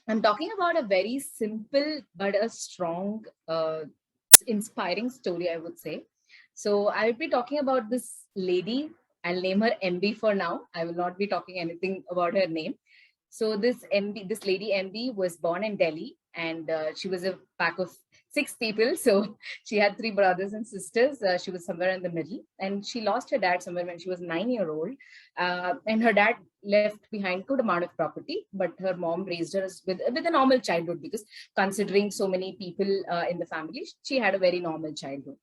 I'm talking about a very simple but a strong, inspiring story, I would say. So I will be talking about this lady. I'll name her MB for now. I will not be talking anything about her name. So this lady MB was born in Delhi, and she was a pack of six people. So she had three brothers and sisters. She was somewhere in the middle, and she lost her dad somewhere when she was 9 year old. And her dad left behind good amount of property, but her mom raised her with a normal childhood, because considering so many people in the family, she had a very normal childhood.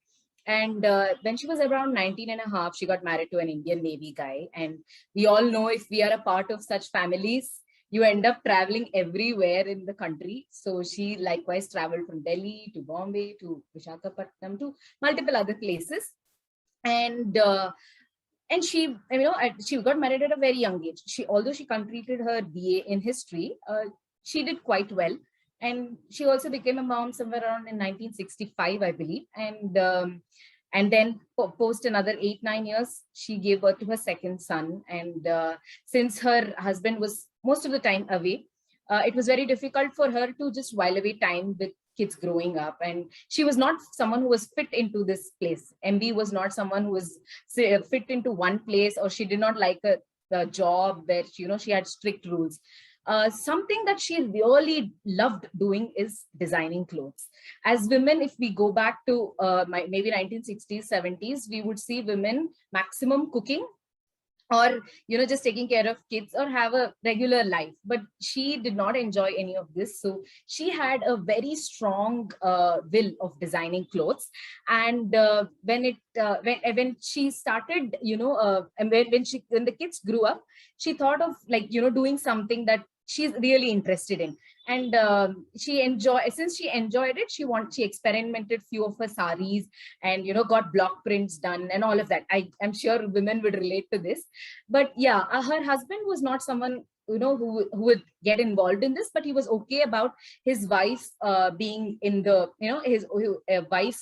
And when she was around 19 and a half, she got married to an Indian Navy guy. And we all know, if we are a part of such families, you end up traveling everywhere in the country. So she likewise traveled from Delhi to Bombay to Visakhapatnam to multiple other places. And she got married at a very young age. Although she completed her BA in history, she did quite well. And she also became a mom somewhere around in 1965, I believe. And then post another 8-9 years, she gave birth to her second son. And since her husband was most of the time away, it was very difficult for her to just while away time with kids growing up. And she was not someone who was fit into this place. MB was not someone who was fit into one place, or she did not like a job where she had strict rules. Something that she really loved doing is designing clothes. As women, if we go back to maybe 1960s, 70s, we would see women maximum cooking, or just taking care of kids, or have a regular life. But she did not enjoy any of this. So she had a very strong will of designing clothes. And when she started, and when the kids grew up, she thought of doing something that she's really interested in. And since she enjoyed it, she experimented few of her saris, and got block prints done and all of that. I'm sure women would relate to this. But yeah, her husband was not someone who would get involved in this, but he was okay about his wife being in the his wife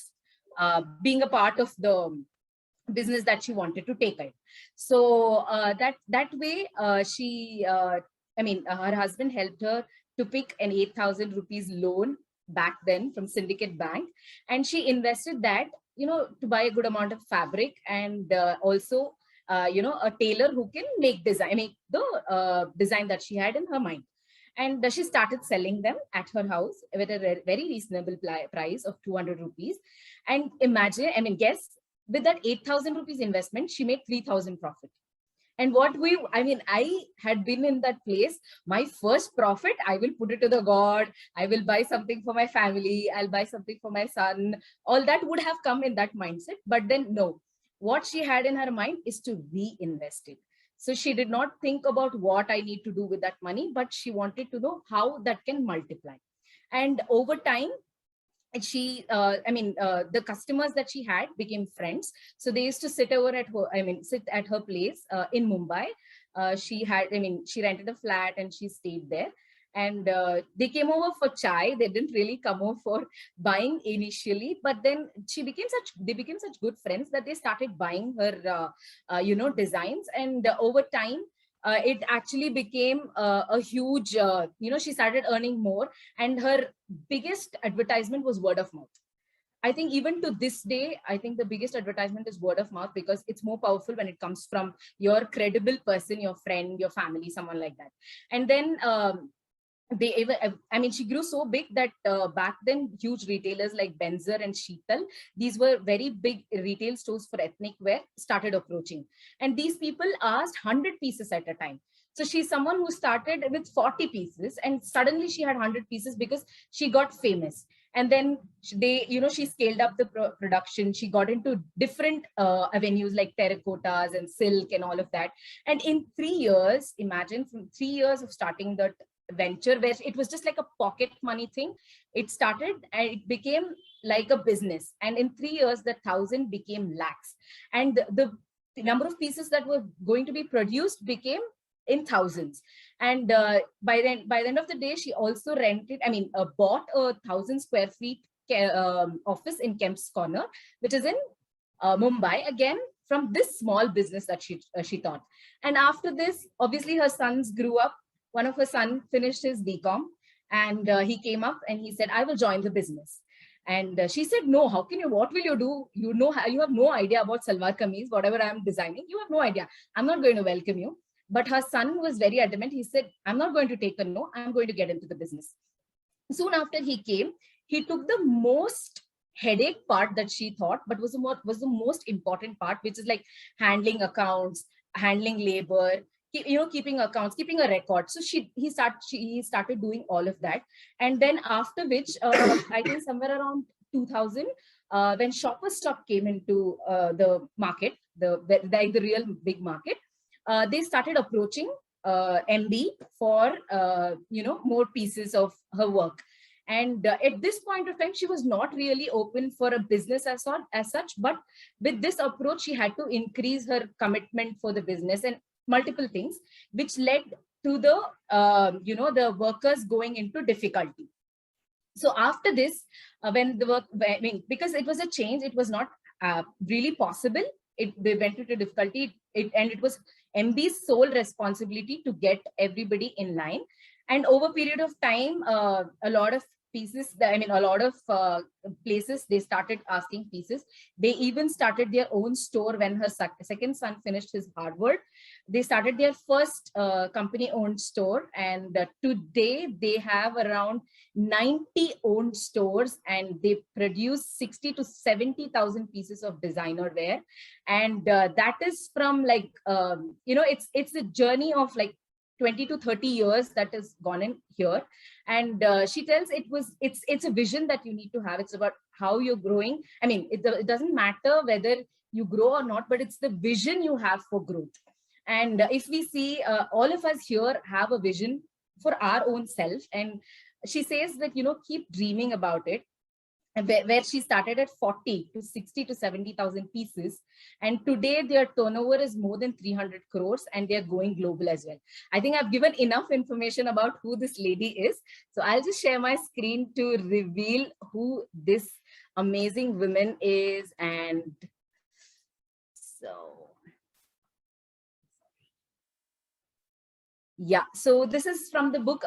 being a part of the business that she wanted to take it. So that way, her husband helped her to pick an 8,000 rupees loan back then from Syndicate Bank, and she invested that to buy a good amount of fabric, and also a tailor who can make the design that she had in her mind. And she started selling them at her house with a very reasonable price of 200 rupees. And imagine, guess, with that 8,000 rupees investment, she made 3,000 profit. And I had been in that place. My first profit, I will put it to the God. I will buy something for my family. I'll buy something for my son. All that would have come in that mindset. But then no, what she had in her mind is to reinvest it. So she did not think about what I need to do with that money, but she wanted to know how that can multiply. And over time, the customers that she had became friends. So they used to sit at her place in Mumbai. She rented a flat and she stayed there. And they came over for chai. They didn't really come over for buying initially, but then they became such good friends that they started buying her designs. And over time, it actually became a huge, she started earning more, and her biggest advertisement was word of mouth. I think even to this day, I think the biggest advertisement is word of mouth, because it's more powerful when it comes from your credible person, your friend, your family, someone like that. And then she grew so big that back then, huge retailers like Benzer and Sheetal, these were very big retail stores for ethnic wear, started approaching. And these people asked 100 pieces at a time. So she's someone who started with 40 pieces, and suddenly she had 100 pieces because she got famous. And then she scaled up the production. She got into different avenues like terracottas and silk and all of that. And in 3 years, imagine, from 3 years of starting that venture, where it was just like a pocket money thing, it started and it became like a business. And in 3 years, the 1,000 became lakhs, and the number of pieces that were going to be produced became in thousands. And by the end of the day, she also bought a 1,000 square feet office in Kemp's Corner, which is in Mumbai, again from this small business that she thought. And after this, obviously her sons grew up. One of her sons finished his BCom, And he came up and he said, I will join the business. And she said, no, how can you, what will you do? You know, you have no idea about salwar kameez, whatever I'm designing, you have no idea. I'm not going to welcome you. But her son was very adamant. He said, I'm not going to take a no, I'm going to get into the business. Soon after he came, he took the most headache part that she thought, but was the most important part, which is like handling accounts, handling labor, keeping accounts, keeping a record. So he started doing all of that. And then after which, I think somewhere around 2000, when Shoppers Stop came into the market, the real big market, they started approaching MB for more pieces of her work. And at this point of time, she was not really open for a business as such, but with this approach, she had to increase her commitment for the business and multiple things, which led to the the workers going into difficulty. So after this, when the work, because it was a change, it was not really possible. They went into difficulty, and it was MB's sole responsibility to get everybody in line. And over a period of time, a lot of pieces, a lot of places, they started asking pieces. They even started their own store when her second son finished his Harvard. They started their first company-owned store, and today they have around 90 owned stores, and they produce 60 to 70,000 pieces of designer wear. And that is from like, it's a journey of like 20 to 30 years that has gone in here. And she tells it's a vision that you need to have. It's about how you're growing. It doesn't matter whether you grow or not, but it's the vision you have for growth. And if we see, all of us here have a vision for our own self. And she says that, keep dreaming about it. Where she started at 40 to 60 to 70,000 pieces. And today their turnover is more than 300 crores, and they're going global as well. I think I've given enough information about who this lady is. So I'll just share my screen to reveal who this amazing woman is. And so, yeah, so this is from the book,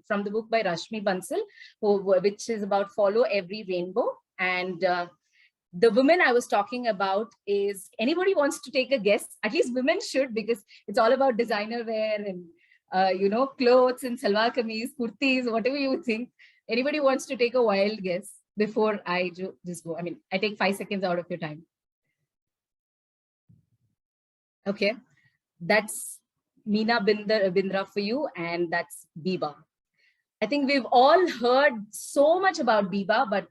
from the book by Rashmi Bansal, which is about Follow Every Rainbow. And the woman I was talking about is, anybody wants to take a guess? At least women should, because it's all about designer wear and, clothes and salwar kameez, kurtis, whatever you think. Anybody wants to take a wild guess before I just go? I take 5 seconds out of your time. Okay, that's Meena Bindra for you, and that's Biba. I think we've all heard so much about Biba, but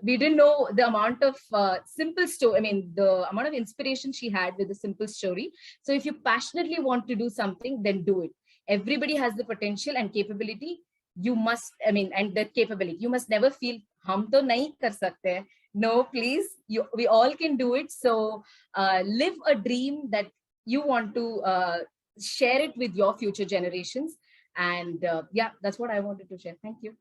we didn't know the amount of simple story, the amount of inspiration she had with a simple story. So if you passionately want to do something, then do it. Everybody has the potential and capability. You must, and that capability, you must never feel, hum to nahi kar sakte. No, please, we all can do it. So live a dream that you want to share it with your future generations. And yeah, that's what I wanted to share. Thank you.